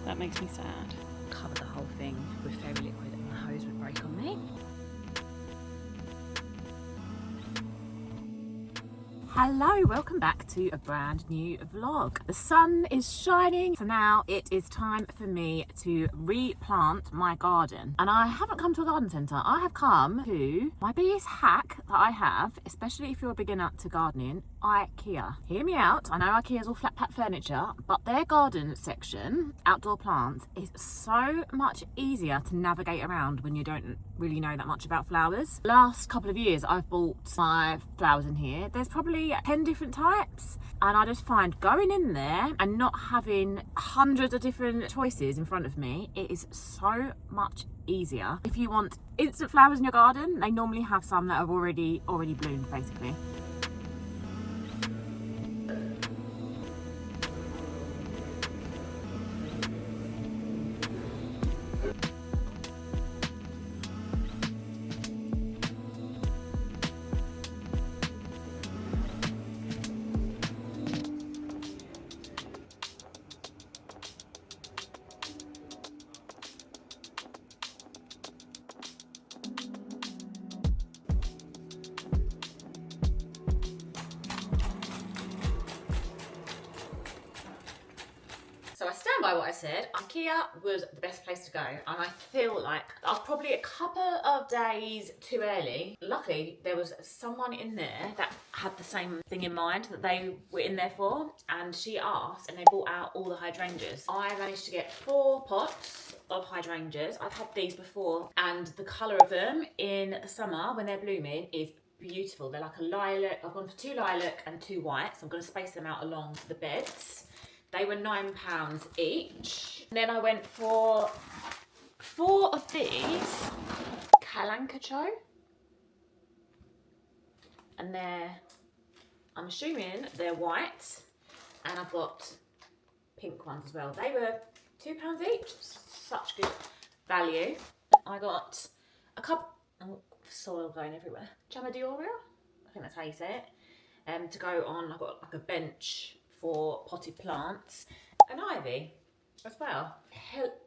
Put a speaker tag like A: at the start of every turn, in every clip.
A: That makes me sad.
B: Cover the whole thing with fairy liquid and the hose would break on me. Hello, welcome back to a brand new vlog. The sun is shining, so now it is time for me to replant my garden. And I haven't come to a garden centre, I have come to my biggest hack that I have, especially if you're a beginner to gardening, Ikea. Hear me out, I know Ikea's all flat pack furniture, but their garden section, outdoor plants, is so much easier to navigate around when you don't really know that much about flowers. Last couple of years I've bought my flowers in here. There's probably 10 different types, and I just find going in there and not having hundreds of different choices in front of me, it is so much easier. If you want instant flowers in your garden, they normally have some that have already bloomed basically. So I stand by what I said. Ikea was the best place to go, and I feel like I was probably a couple of days too early. Luckily, there was someone in there that had the same thing in mind that they were in there for, and she asked, and they brought out all the hydrangeas. I managed to get 4 pots of hydrangeas. I've had these before, and the colour of them in the summer when they're blooming is beautiful. They're like a lilac. I've gone for 2 lilac and 2 white, so I'm going to space them out along the beds. They were £9 each. And then I went for 4 of these Kalankacho. And I'm assuming they're white. And I've got pink ones as well. They were £2 each. Such good value. I got a cup, oh, soil going everywhere. Chamadioria, I think that's how you say it. To go on, I've got like a bench for potted plants, and ivy as well,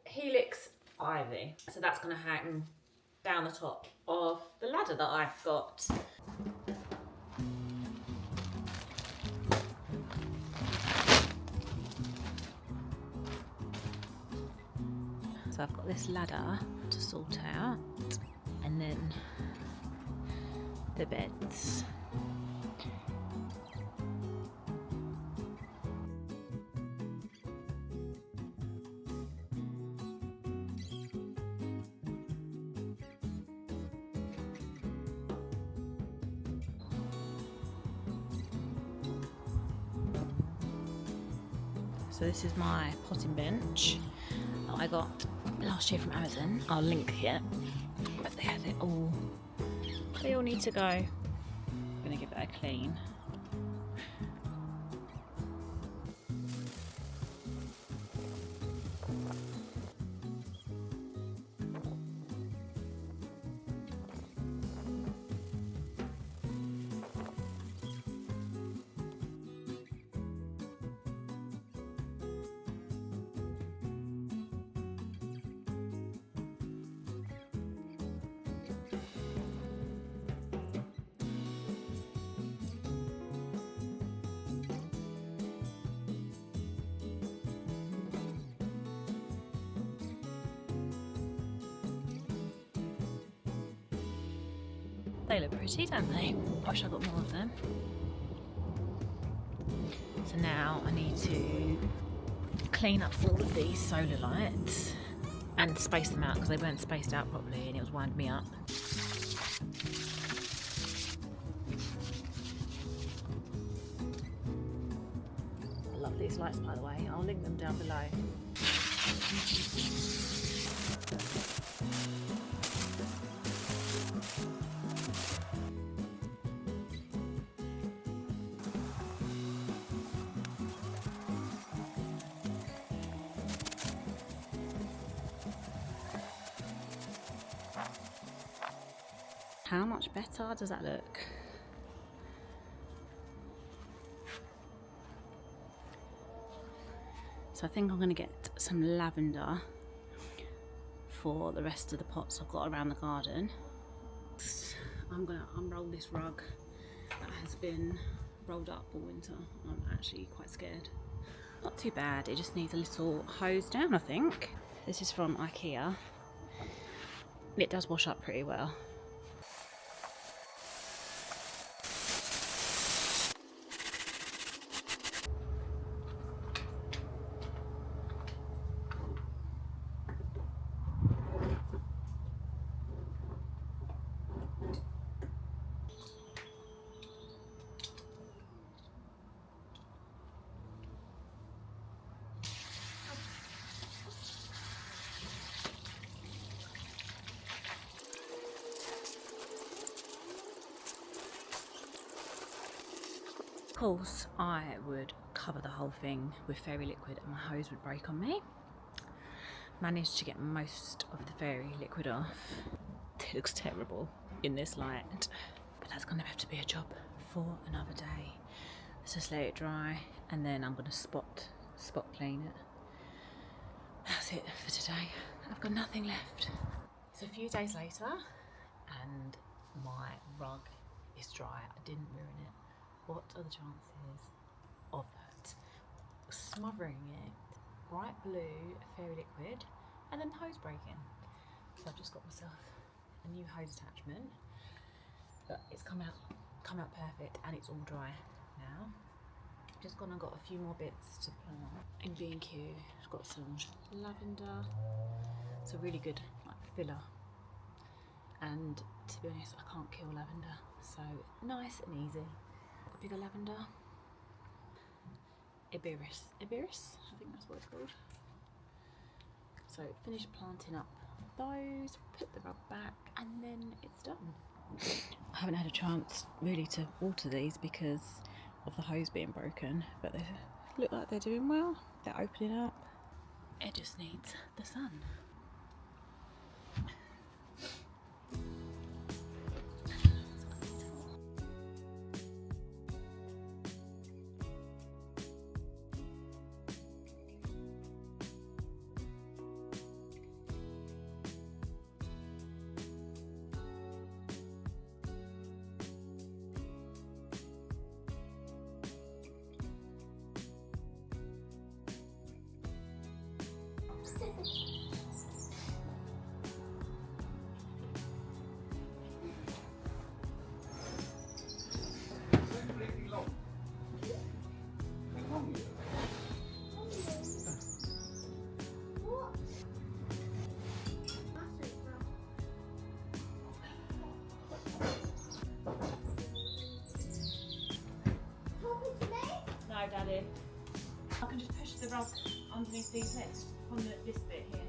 B: helix ivy. So that's going to hang down the top of the ladder that I've got. So I've got this ladder to sort out, and then the beds. So this is my potting bench that I got last year from Amazon. I'll link here. But they all need to go. I'm gonna give it a clean. They look pretty, don't they? I wish I got more of them. So now I need to clean up all of these solar lights and space them out because they weren't spaced out properly and it was winding me up. I love these lights, by the way. I'll link them down below. How much better does that look? So I think I'm going to get some lavender for the rest of the pots I've got around the garden. I'm gonna unroll this rug that has been rolled up all winter. I'm actually quite scared. Not too bad, it just needs a little hose down, I think. This is from Ikea. It does wash up pretty well. Of course, I would cover the whole thing with fairy liquid and my hose would break on me. Managed to get most of the fairy liquid off. It looks terrible in this light, but that's gonna have to be a job for another day. Let's just let it dry and then I'm gonna spot clean it. That's it for today. I've got nothing left. It's a few days later and my rug is dry. I didn't ruin it. What are the chances of that? Smothering it, bright blue fairy liquid, and then the hose breaking. So I've just got myself a new hose attachment, but it's come out perfect and it's all dry now. Just gone and got a few more bits to plant in B&Q. I've got some lavender. It's a really good filler. And to be honest, I can't kill lavender, so nice and easy. Bigger lavender, Iberis, I think that's what it's called. So finish planting up those, put the rug back, and then it's done. I haven't had a chance really to water these because of the hose being broken, but they look like they're doing well. They're opening up. It just needs the sun. No, Daddy. I can just push the rug underneath these legs from this bit here.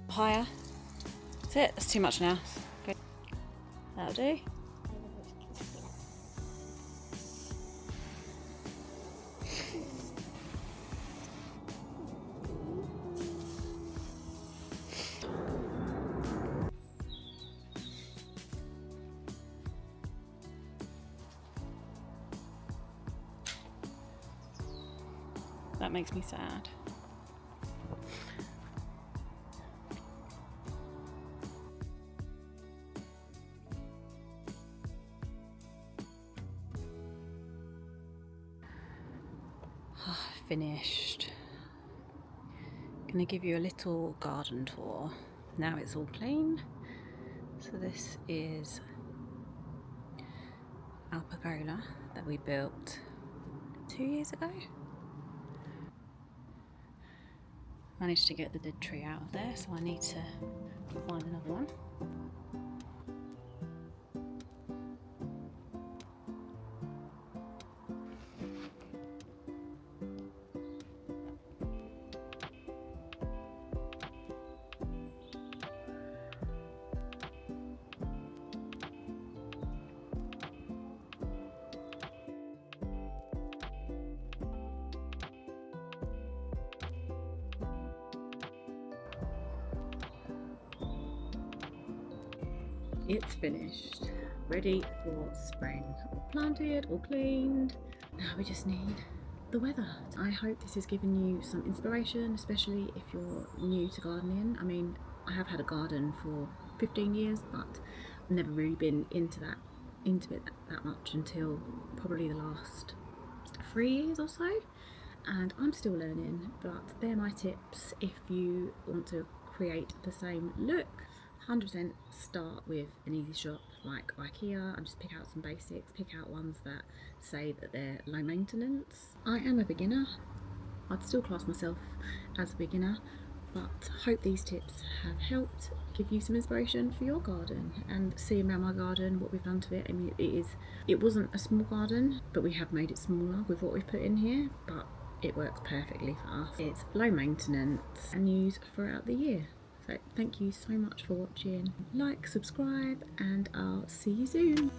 B: Higher. That's it, that's too much now. Okay. That'll do. That makes me sad. Finished. Gonna give you a little garden tour. Now it's all clean. So this is our pergola that we built 2 years ago. Managed to get the dead tree out of there, so I need to find another one. it's finished, ready for spring. All planted, all cleaned. Now we just need the weather. I hope this has given you some inspiration, especially if you're new to gardening. I mean, I have had a garden for 15 years, but I've never really been into it that much until probably the last 3 years or so, and I'm still learning, but they're my tips if you want to create the same look. 100% start with an easy shop like Ikea and just pick out some basics, pick out ones that say that they're low maintenance. I am a beginner, I'd still class myself as a beginner, but hope these tips have helped give you some inspiration for your garden. And seeing around my garden what we've done to it, I mean, it wasn't a small garden, but we have made it smaller with what we've put in here, but it works perfectly for us. It's low maintenance and used throughout the year. So thank you so much for watching. Like, subscribe, and I'll see you soon.